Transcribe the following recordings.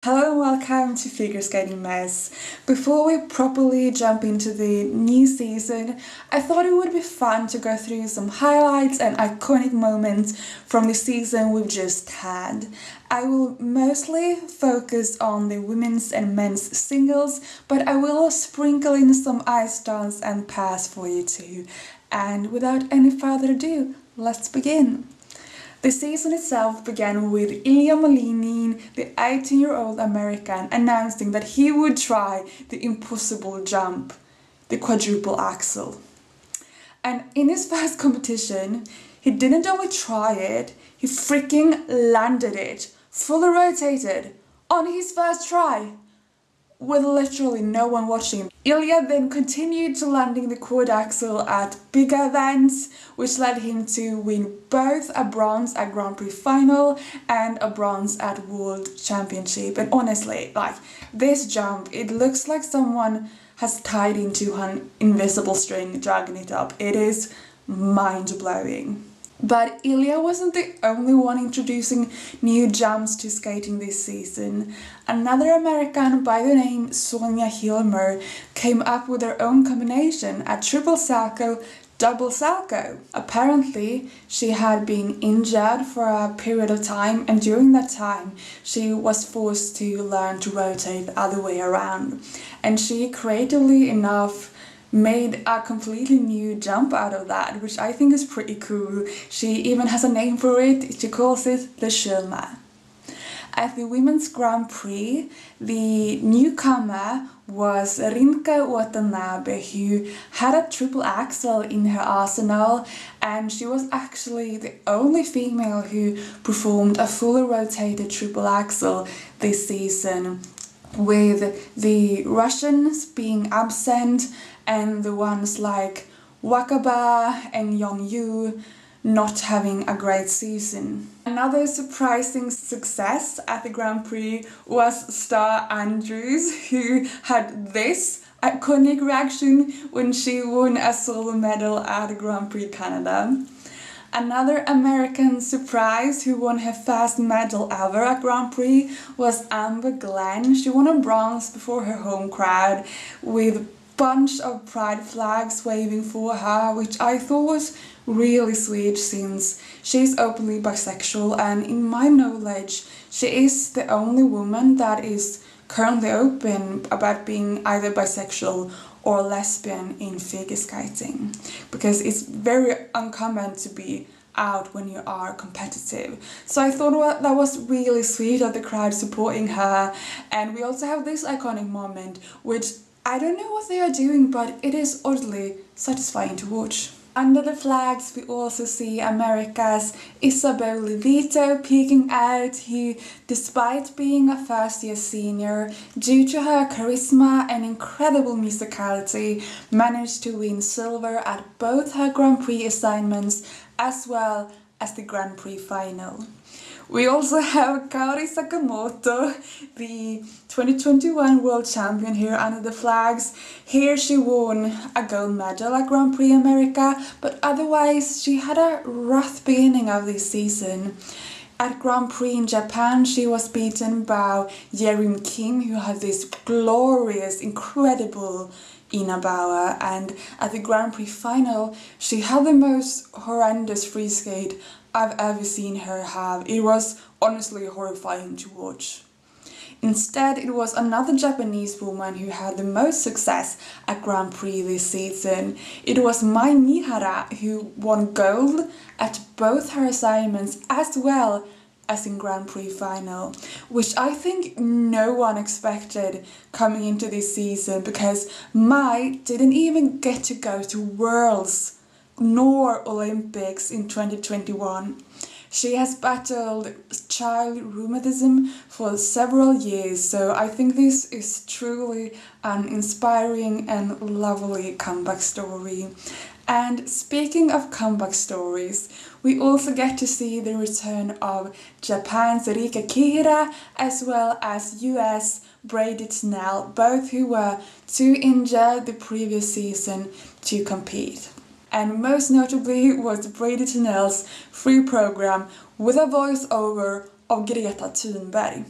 Hello and welcome to Figure Skating Mess. Before we properly jump into the new season, I thought it would be fun to go through some highlights and iconic moments from the season we've just had. I will mostly focus on the women's and men's singles, but I will sprinkle in some ice dance and pass for you too. And without any further ado, let's begin. The season itself began with Ilya Malinin, the 18-year-old American, announcing that he would try the impossible jump, the quadruple axel. And in his first competition, he didn't only try it, he freaking landed it, fully rotated, on his first try, with literally no one watching. Ilya then continued to landing the quad axel at bigger events, which led him to win both a bronze at Grand Prix final and a bronze at World Championship. And honestly, this jump, it looks like someone has tied into an invisible string, dragging it up. It is mind-blowing. But Ilya wasn't the only one introducing new jumps to skating this season. Another American by the name Sonia Hilmer came up with her own combination, a triple salchow, double salchow. Apparently, she had been injured for a period of time, and during that time, she was forced to learn to rotate the other way around. And she, creatively enough, made a completely new jump out of that, which I think is pretty cool. She even has a name for it. She calls it the Shilma. At the Women's Grand Prix, the newcomer was Rinka Watanabe, who had a triple axel in her arsenal, and she was actually the only female who performed a fully rotated triple axel this season, with the Russians being absent and the ones like Wakaba and Yongyu not having a great season. Another surprising success at the Grand Prix was Star Andrews, who had this iconic reaction when she won a silver medal at the Grand Prix Canada. Another American surprise who won her first medal ever at Grand Prix was Amber Glenn. She won a bronze before her home crowd with a bunch of pride flags waving for her, which I thought was really sweet since she's openly bisexual, and in my knowledge she is the only woman that is currently open about being either bisexual or lesbian in figure skating, because it's very uncommon to be out when you are competitive. So I thought that was really sweet of the crowd supporting her. And we also have this iconic moment, which I don't know what they are doing, but it is oddly satisfying to watch. Under the flags, we also see America's Isabel Levito peeking out, who, despite being a first-year senior, due to her charisma and incredible musicality, managed to win silver at both her Grand Prix assignments as well as the Grand Prix final. We also have Kaori Sakamoto, the 2021 world champion here under the flags. Here she won a gold medal at Grand Prix America, but otherwise she had a rough beginning of this season. At Grand Prix in Japan, she was beaten by Yerim Kim, who had this glorious, incredible Inabauer, and at the Grand Prix final, she had the most horrendous free skate I've ever seen her have. It was honestly horrifying to watch. Instead, it was another Japanese woman who had the most success at Grand Prix this season. It was Mai Mihara, who won gold at both her assignments as well as in Grand Prix final, which I think no one expected coming into this season, because Mai didn't even get to go to Worlds nor Olympics in 2021. She has battled child rheumatism for several years, so I think this is truly an inspiring and lovely comeback story. And speaking of comeback stories, we also get to see the return of Japan's Rika Kihira as well as US Brady Tennell, both who were too injured the previous season to compete. And most notably was Brady Tennell's free program with a voiceover of Greta Thunberg.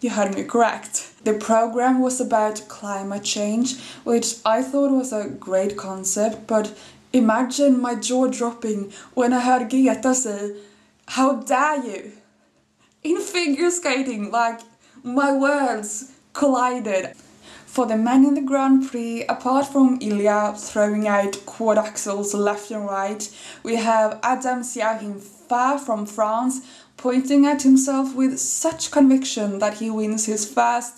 you heard me correct. The program was about climate change, which I thought was a great concept, but imagine my jaw dropping when I heard Greta say, "How dare you?" In figure skating, like, my worlds collided. For the men in the Grand Prix, apart from Ilya throwing out quad axles left and right, we have Adam Siahin-Fa from France pointing at himself with such conviction that he wins his first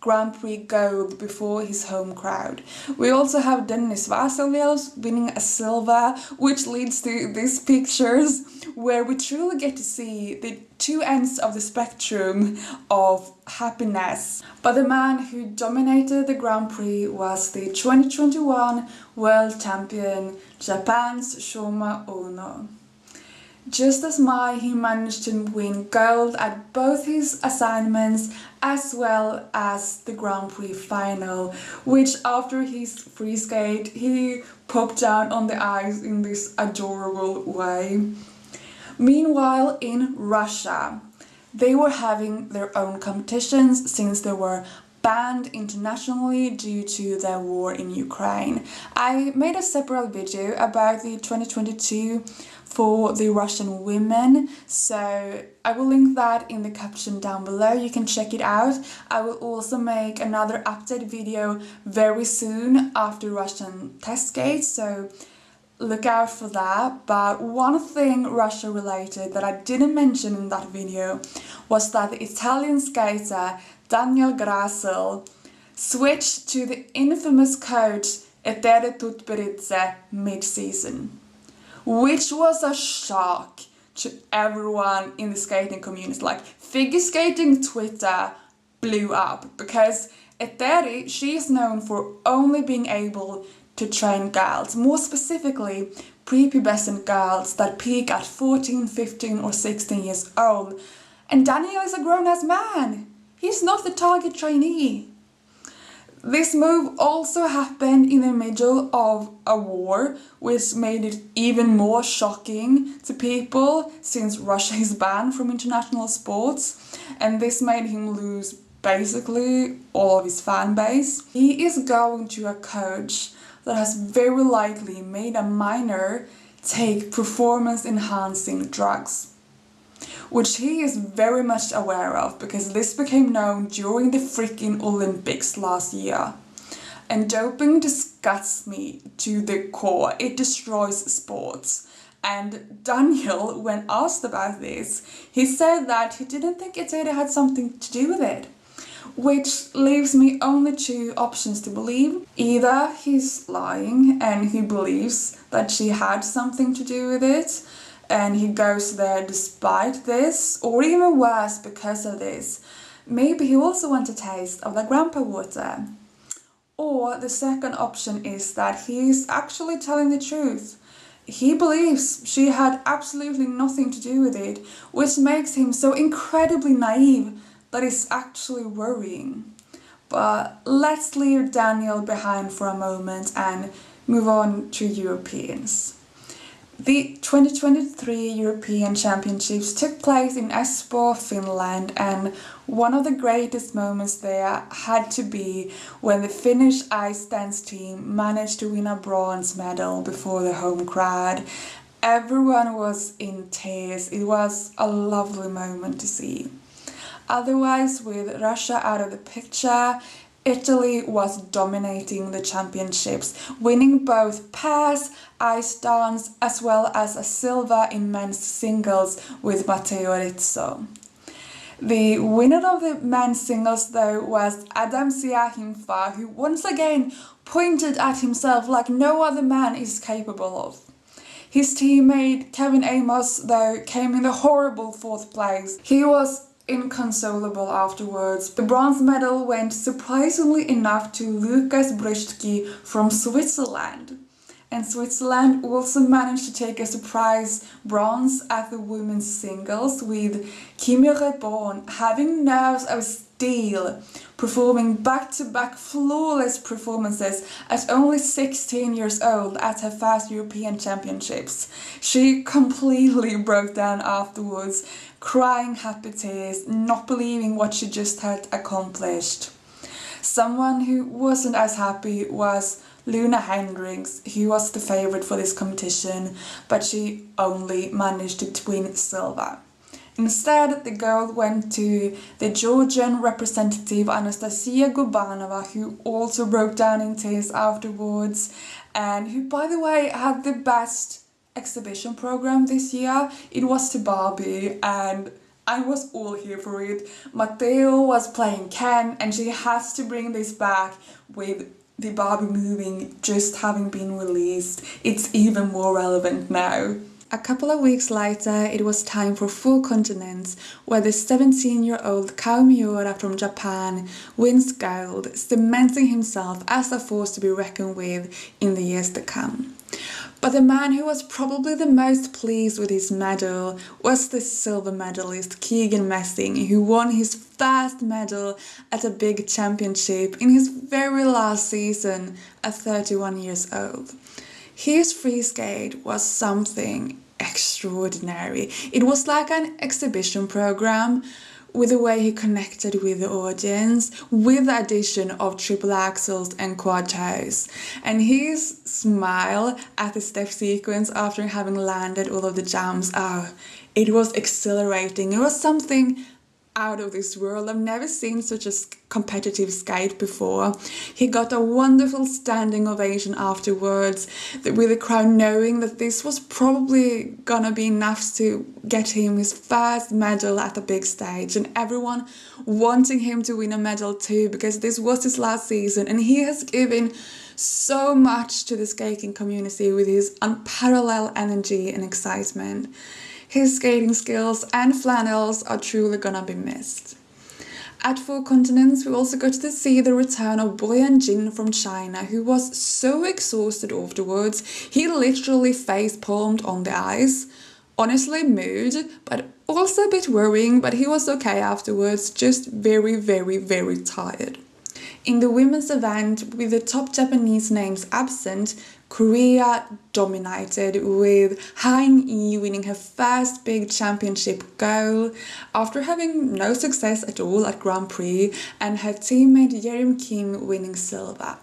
Grand Prix gold before his home crowd. We also have Dennis Vasiljev winning a silver, which leads to these pictures where we truly get to see the two ends of the spectrum of happiness. But the man who dominated the Grand Prix was the 2021 world champion, Japan's Shoma Ono. Just as he managed to win gold at both his assignments as well as the Grand Prix final, which after his free skate he popped down on the ice in this adorable way. Meanwhile, in Russia, they were having their own competitions since they were banned internationally due to the war in Ukraine. I made a separate video about the 2022 for the Russian women, so I will link that in the caption down below. You can check it out. I will also make another update video very soon after Russian test gates, so look out for that. But one thing Russia related that I didn't mention in that video was that the Italian skater Daniel Grassl switched to the infamous coach Etere Tutberidze mid-season, which was a shock to everyone in the skating community. Like, figure skating Twitter blew up because Etere, she is known for only being able to train girls, more specifically prepubescent girls that peak at 14, 15 or 16 years old. And Daniel is a grown-ass man. He's not the target trainee. This move also happened in the middle of a war, which made it even more shocking to people since Russia is banned from international sports, and this made him lose basically all of his fan base. He is going to a coach that has very likely made a minor take performance-enhancing drugs, which he is very much aware of because this became known during the freaking Olympics last year. And doping disgusts me to the core. It destroys sports. And Daniel, when asked about this, he said that he didn't think Etere had something to do with it, which leaves me only two options to believe. Either he's lying and he believes that she had something to do with it, and he goes there despite this, or even worse, because of this. Maybe he also wants a taste of the grandpa water. Or the second option is that he's actually telling the truth. He believes she had absolutely nothing to do with it, which makes him so incredibly naive that it's actually worrying. But let's leave Daniel behind for a moment and move on to Europeans. The 2023 European Championships took place in Espoo, Finland, and one of the greatest moments there had to be when the Finnish ice dance team managed to win a bronze medal before the home crowd. Everyone was in tears. It was a lovely moment to see. Otherwise, with Russia out of the picture, Italy was dominating the championships, winning both pairs, ice dance, as well as a silver in men's singles with Matteo Rizzo. The winner of the men's singles, though, was Adam Siahin-Fa, who once again pointed at himself like no other man is capable of. His teammate Kevin Amos, though, came in the horrible fourth place. He was inconsolable afterwards. The bronze medal went surprisingly enough to Lukas Brytski from Switzerland. And Switzerland also managed to take a surprise bronze at the women's singles, with Kimi Rebon having nerves of deal, performing back-to-back flawless performances at only 16 years old at her first European Championships. She completely broke down afterwards, crying happy tears, not believing what she just had accomplished. Someone who wasn't as happy was Luna Hendricks, who was the favourite for this competition, but she only managed to win silver. Instead, the gold went to the Georgian representative Anastasia Gubanova, who also broke down in tears afterwards, and who, by the way, had the best exhibition program this year. It was to Barbie, and I was all here for it. Matteo was playing Ken, and she has to bring this back with the Barbie movie just having been released. It's even more relevant now. A couple of weeks later, it was time for Four Continents, where the 17-year-old Kao Miura from Japan wins gold, cementing himself as a force to be reckoned with in the years to come. But the man who was probably the most pleased with his medal was the silver medalist Keegan Messing, who won his first medal at a big championship in his very last season at 31 years old. His free skate was something extraordinary. It was like an exhibition program with the way he connected with the audience, with the addition of triple axels and quad toes. And his smile at the step sequence after having landed all of the jumps, it was exhilarating. It was something out of this world. I've never seen such a competitive skate before. He got a wonderful standing ovation afterwards, with the crowd knowing that this was probably gonna be enough to get him his first medal at the big stage, and everyone wanting him to win a medal too, because this was his last season and he has given so much to the skating community with his unparalleled energy and excitement. His skating skills and flannels are truly gonna be missed. At Four Continents, we also got to see the return of Boyan Jin from China, who was so exhausted afterwards, he literally face-palmed on the ice. Honestly mood, but also a bit worrying, but he was okay afterwards, just very, very, very tired. In the women's event, with the top Japanese names absent, Korea dominated, with Ha-In-Lee winning her first big championship goal after having no success at all at Grand Prix, and her teammate Yerim Kim winning silver.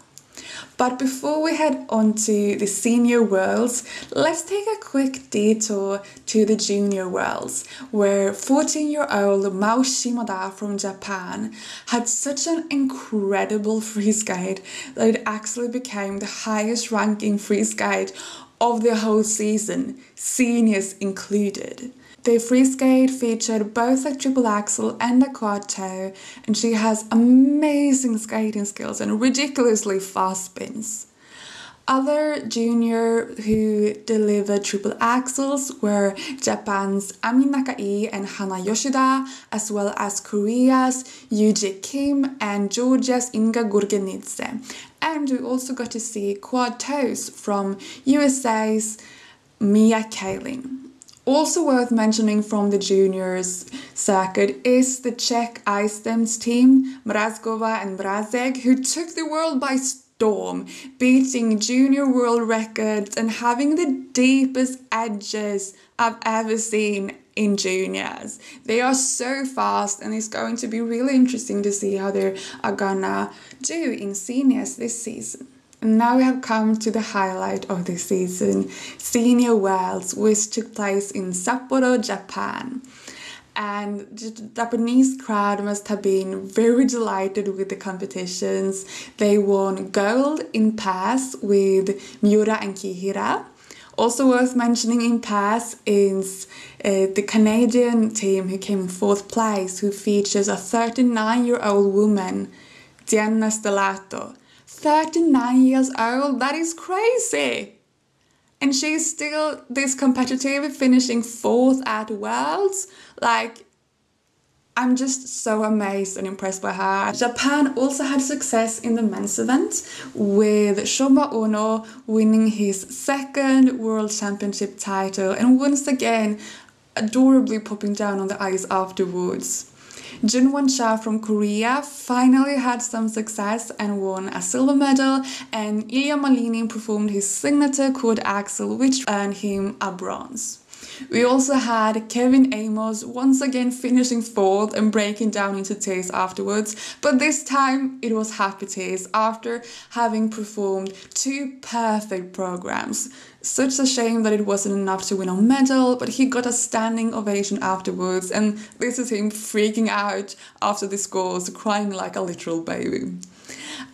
But before we head on to the Senior Worlds, let's take a quick detour to the Junior Worlds, where 14-year-old Mao Shimoda from Japan had such an incredible free skate that it actually became the highest ranking free skate of the whole season, seniors included. The free skate featured both a triple axel and a quad toe, and she has amazing skating skills and ridiculously fast spins. Other junior who delivered triple axels were Japan's Ami Nakai and Hana Yoshida, as well as Korea's Yuji Kim and Georgia's Inga Gurgenidze. And we also got to see quad toes from USA's Mia Kaling. Also worth mentioning from the juniors circuit is the Czech ice dance team, Mrazgova and Mrazek, who took the world by storm, beating junior world records and having the deepest edges I've ever seen in juniors. They are so fast, and it's going to be really interesting to see how they are gonna do in seniors this season. And now we have come to the highlight of the season, Senior Worlds, which took place in Sapporo, Japan. And the Japanese crowd must have been very delighted with the competitions. They won gold in pairs with Miura and Kihira. Also worth mentioning in pairs is the Canadian team who came in fourth place, who features a 39-year-old woman, Diana Stellato. 39 years old, that is crazy! And she's still this competitive, finishing fourth at Worlds. I'm just so amazed and impressed by her. Japan also had success in the men's event, with Shoma Ono winning his second World Championship title and once again adorably popping down on the ice afterwards. Junwon Cha from Korea finally had some success and won a silver medal, and Ilya Malinin performed his signature quad axel, which earned him a bronze. We also had Kevin Amos once again finishing fourth and breaking down into tears afterwards, but this time it was happy tears after having performed 2 perfect programs. Such a shame that it wasn't enough to win a medal, but he got a standing ovation afterwards, and this is him freaking out after the scores, crying like a literal baby.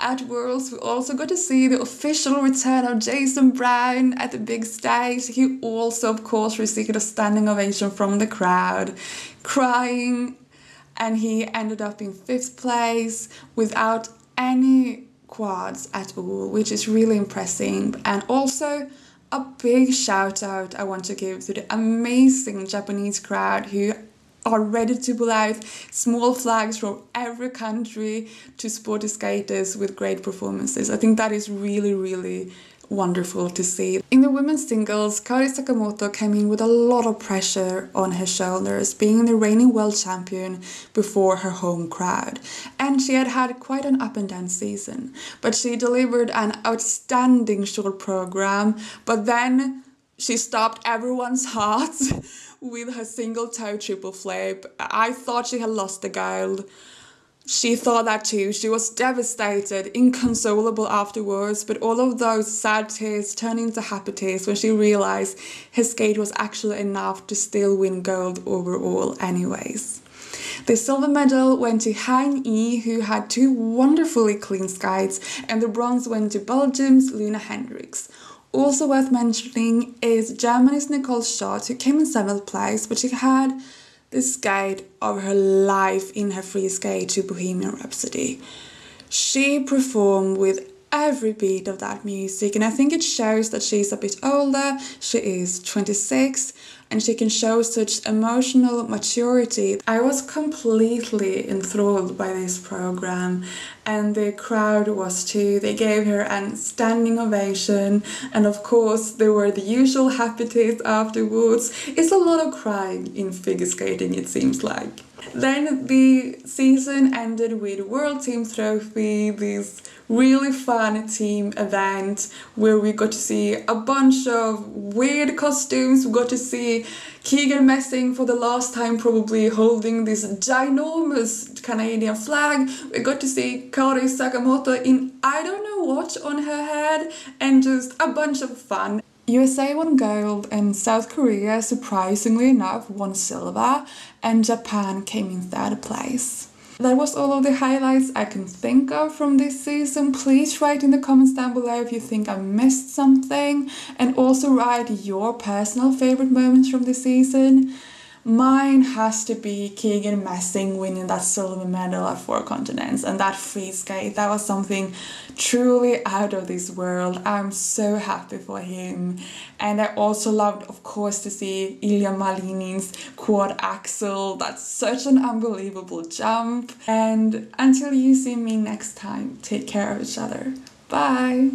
At Worlds, we also got to see the official return of Jason Brown at the big stage. He also, of course, received a standing ovation from the crowd, crying, and he ended up in 5th place without any quads at all, which is really impressive. And also, a big shout out I want to give to the amazing Japanese crowd who are ready to pull out small flags from every country to support the skaters with great performances. I think that is really, really wonderful to see. In the women's singles, Kari Sakamoto came in with a lot of pressure on her shoulders, being the reigning world champion before her home crowd. And she had had quite an up and down season, but she delivered an outstanding short program, but then she stopped everyone's hearts with her single toe triple flip. I thought she had lost the gold. She thought that too. She was devastated, inconsolable afterwards, but all of those sad tears turned into happy tears when she realized her skate was actually enough to still win gold overall anyways. The silver medal went to Han Yi, who had 2 wonderfully clean skates, and the bronze went to Belgium's Luna Hendricks. Also worth mentioning is Germany's Nicole Schott, who came in 7th place, but she had the skate of her life in her free skate to Bohemian Rhapsody. She performed with every beat of that music, and I think it shows that she's a bit older. She is 26 and she can show such emotional maturity. I was completely enthralled by this program, and the crowd was too. They gave her a standing ovation, and of course there were the usual happy tears afterwards. It's a lot of crying in figure skating, it seems like. Then the season ended with World Team Trophy, this really fun team event where we got to see a bunch of weird costumes. We got to see Keegan Messing for the last time probably holding this ginormous Canadian flag. We got to see Kari Sakamoto in I don't know what on her head, and just a bunch of fun. USA won gold and South Korea, surprisingly enough, won silver, and Japan came in 3rd place. That was all of the highlights I can think of from this season. Please write in the comments down below if you think I missed something, and also write your personal favorite moments from the season. Mine has to be Keegan Messing winning that silver medal at 4 continents, and that free skate, that was something truly out of this world. I'm so happy for him. And I also loved, of course, to see Ilya Malinin's quad axel. That's such an unbelievable jump. And until you see me next time, take care of each other. Bye!